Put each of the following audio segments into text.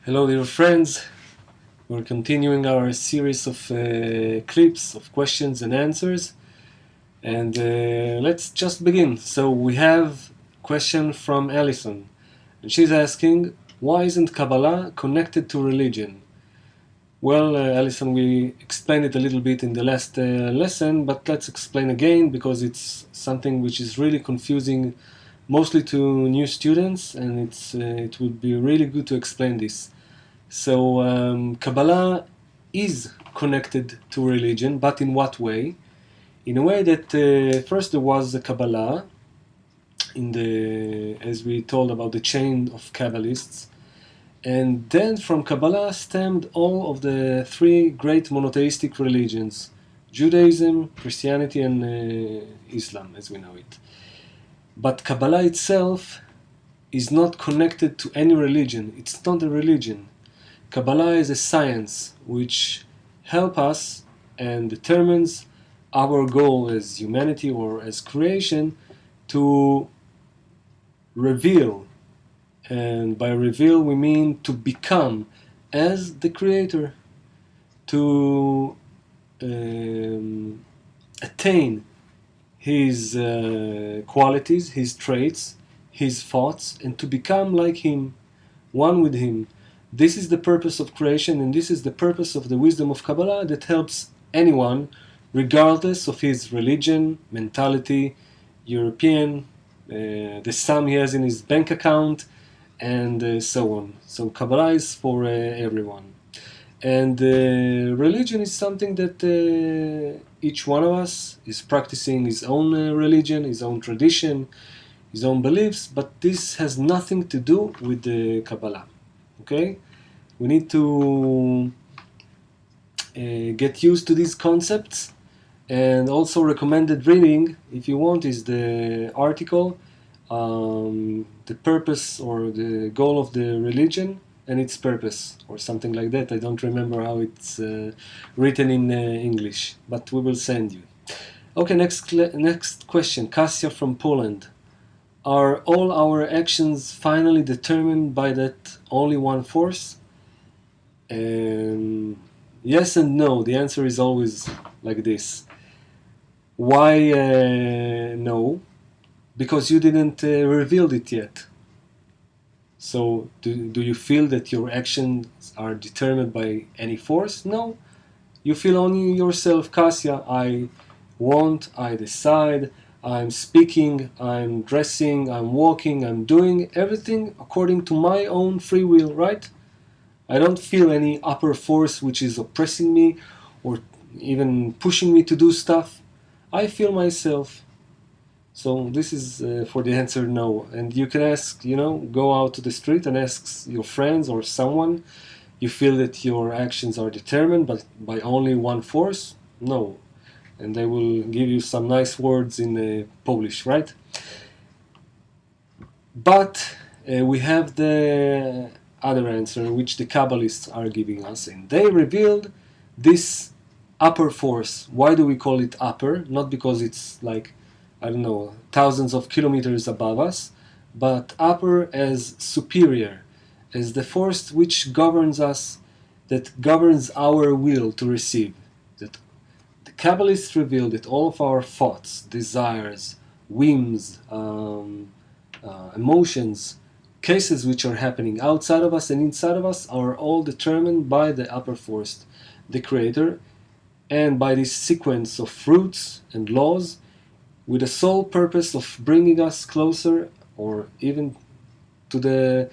Hello dear friends, we're continuing our series of clips of questions and answers, and let's just begin. So we have a question from Alison, and she's asking, why isn't Kabbalah connected to religion? Well, Alison, we explained it a little bit in the last lesson, but let's explain again because it's something which is really confusing mostly to new students, and it would be really good to explain this. So Kabbalah is connected to religion, but in what way? In a way that first there was the Kabbalah, as we told about the chain of Kabbalists, and then from Kabbalah stemmed all of the three great monotheistic religions: Judaism, Christianity, and Islam, as we know it. But Kabbalah itself is not connected to any religion. It's not a religion. Kabbalah is a science which helps us and determines our goal as humanity or as creation to reveal. And by reveal we mean to become as the Creator, to attain His qualities, His traits, His thoughts, and to become like Him, one with Him. This is the purpose of creation, and this is the purpose of the wisdom of Kabbalah that helps anyone, regardless of his religion, mentality, European, the sum he has in his bank account, and so on. So Kabbalah is for everyone. And religion is something that each one of us is practicing his own religion, his own tradition, his own beliefs, but this has nothing to do with the Kabbalah. Okay, we need to get used to these concepts, and also recommended reading, if you want, is the article, the purpose or the goal of the religion and its purpose, or something like that. I don't remember how it's written in English, but we will send you. Okay, next question. Kasia from Poland. Are all our actions finally determined by that only one force? Yes and no. The answer is always like this. Why no? Because you didn't reveal it yet. So do you feel that your actions are determined by any force? No. You feel only yourself, Kasia. I want, I decide, I'm speaking, I'm dressing, I'm walking, I'm doing everything according to my own free will, right? I don't feel any upper force which is oppressing me or even pushing me to do stuff. I feel myself. So this is for the answer no. And you can ask, go out to the street and ask your friends or someone, you feel that your actions are determined but by only one force? No. And they will give you some nice words in Polish, right? But we have the other answer, which the Kabbalists are giving us, and they revealed this upper force. Why do we call it upper? Not because it's like, I don't know, thousands of kilometers above us, but upper as superior, as the force which governs us, that governs our will to receive. That the Kabbalists reveal that all of our thoughts, desires, whims, emotions, cases which are happening outside of us and inside of us are all determined by the upper force, the Creator, and by this sequence of fruits and laws, with the sole purpose of bringing us closer, or even to the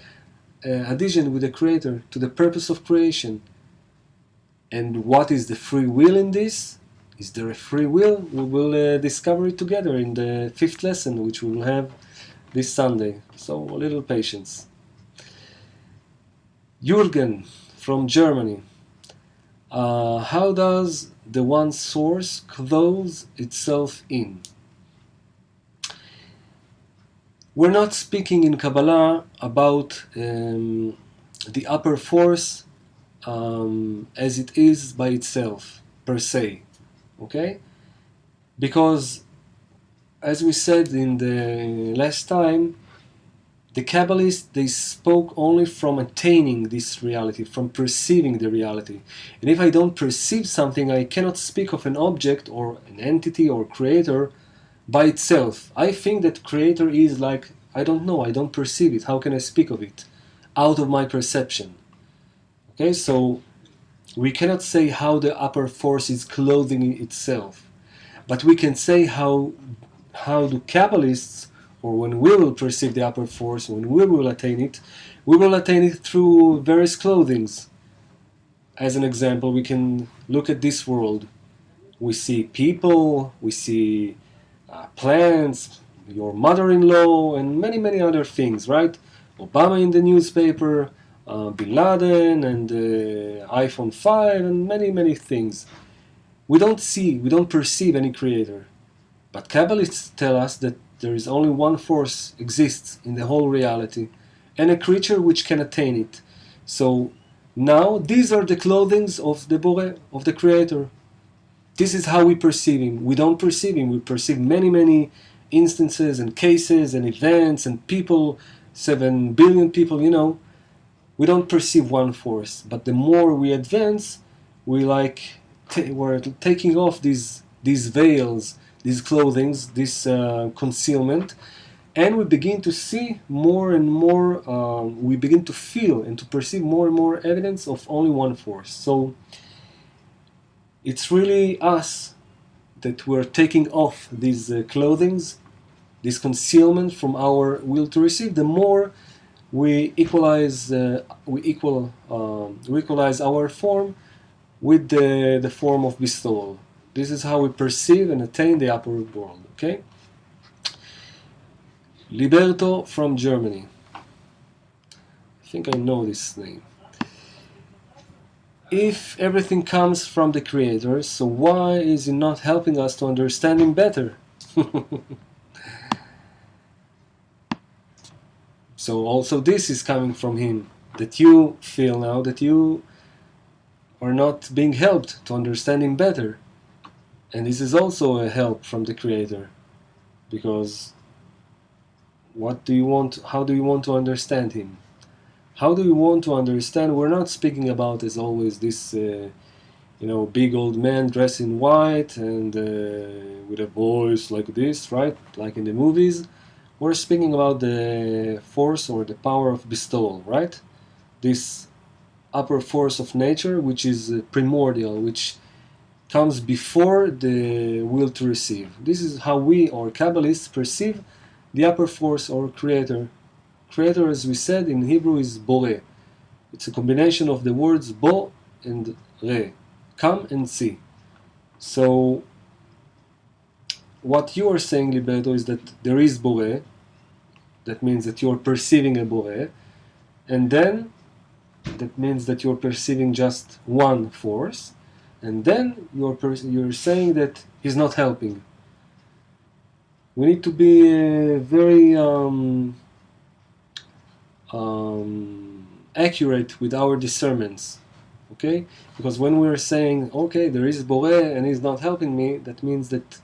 adhesion with the Creator, to the purpose of creation. And what is the free will in this? Is there a free will? We will discover it together in the 5th lesson, which we will have this Sunday. So a little patience. Jürgen from Germany. How does the one source close itself in? We're not speaking in Kabbalah about the upper force as it is by itself, per se. Okay? Because, as we said in the last time, The Kabbalists, they spoke only from attaining this reality, from perceiving the reality. And if I don't perceive something, I cannot speak of an object or an entity or creator by itself. I think that creator is like, I don't know, I don't perceive it. How can I speak of it? Out of my perception. Okay, so we cannot say how the upper force is clothing itself. But we can say how the Kabbalists, or when we will perceive the upper force, when we will attain it through various clothings. As an example, we can look at this world. We see people, we see plants, your mother-in-law, and many, many other things, right? Obama in the newspaper, Bin Laden, and iPhone 5, and many, many things. We don't perceive any creator. But Kabbalists tell us that there is only one force exists in the whole reality, and a creature which can attain it. So now these are the clothings of the Boré, of the Creator. This is how we perceive him. We don't perceive him. We perceive many, many instances and cases and events and people, 7 billion people, you know. We don't perceive one force. But the more we advance, we're taking off these veils, these clothings, this concealment, and we begin to see more and more, we begin to feel and to perceive more and more evidence of only one force. So it's really us that we're taking off these clothings, this concealment from our will to receive. The more we equalize our form with the form of bestowal. This is how we perceive and attain the upper world. Okay? Liberto from Germany. I think I know this name. If everything comes from the Creator, so why is He not helping us to understand Him better? So also this is coming from Him, that you feel now that you are not being helped to understand Him better. And this is also a help from the Creator, because what do you want? How do you want to understand Him? How do you want to understand? We're not speaking about, as always, this big old man dressed in white and with a voice like this, right? Like in the movies. We're speaking about the force or the power of bestowal, right? This upper force of nature, which is primordial, which comes before the will to receive. This is how we, or Kabbalists, perceive the upper force or creator. Creator, as we said in Hebrew, is Boré. It's a combination of the words Bo and Re. Come and see. So, what you are saying, Liberto, is that there is Boré. That means that you are perceiving a Boré. And then, that means that you are perceiving just one force. And then you're saying that He's not helping. We need to be very accurate with our discernments, okay? Because when we're saying, okay, there is Boré and He's not helping me, that means that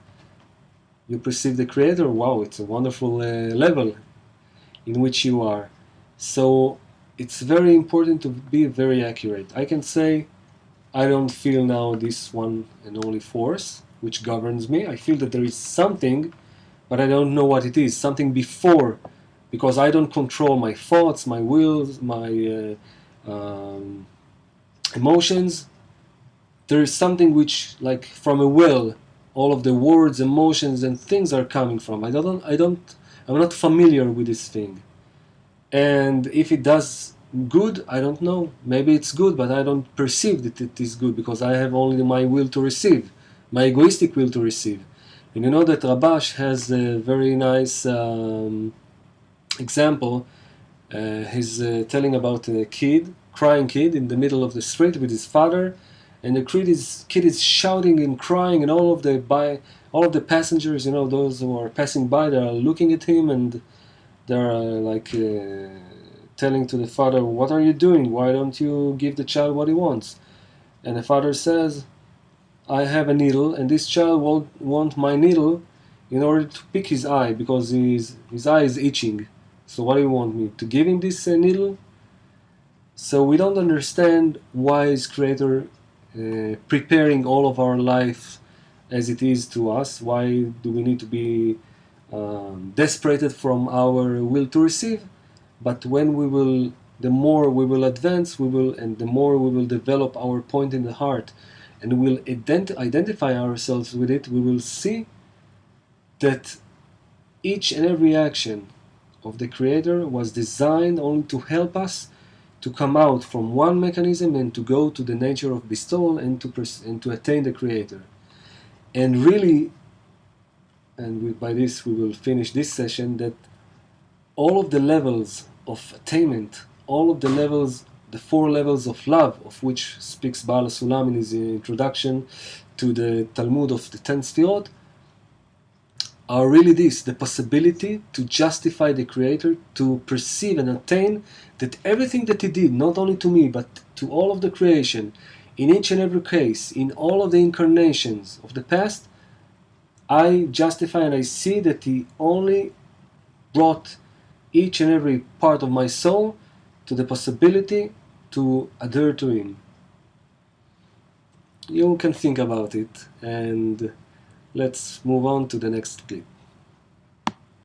you perceive the Creator. Wow, it's a wonderful level in which you are. So it's very important to be very accurate. I can say, I don't feel now this one and only force which governs me. I feel that there is something, but I don't know what it is. Something before, because I don't control my thoughts, my wills, my emotions. There is something which, like from a well, all of the words, emotions, and things are coming from. I'm not familiar with this thing. And if it does good, I don't know. Maybe it's good, but I don't perceive that it is good because I have only my will to receive, my egoistic will to receive. And you know that Rabash has a very nice example. He's telling about a crying kid in the middle of the street with his father, and the kid is shouting and crying, and all of the passengers, those who are passing by, they are looking at him and they're telling to the father, "What are you doing? Why don't you give the child what he wants?" And the father says, "I have a needle, and this child won't want my needle in order to pick his eye because his eye is itching." So what do you want me to give him this needle? So we don't understand why is Creator preparing all of our life as it is to us. Why do we need to be desperate from our will to receive? But when we will, the more we will advance, and the more we will develop our point in the heart, and we will identify ourselves with it, we will see that each and every action of the Creator was designed only to help us to come out from one mechanism and to go to the nature of bestowal and to attain the Creator. And really, by this we will finish this session, that all of the levels of attainment, all of the levels, the 4 levels of love, of which speaks Baal Sulam in his introduction to the Talmud of the 10 Sfirot, are really this, the possibility to justify the Creator, to perceive and attain that everything that He did, not only to me, but to all of the creation, in each and every case, in all of the incarnations of the past, I justify and I see that He only brought each and every part of my soul to the possibility to adhere to Him. You can think about it, and let's move on to the next clip.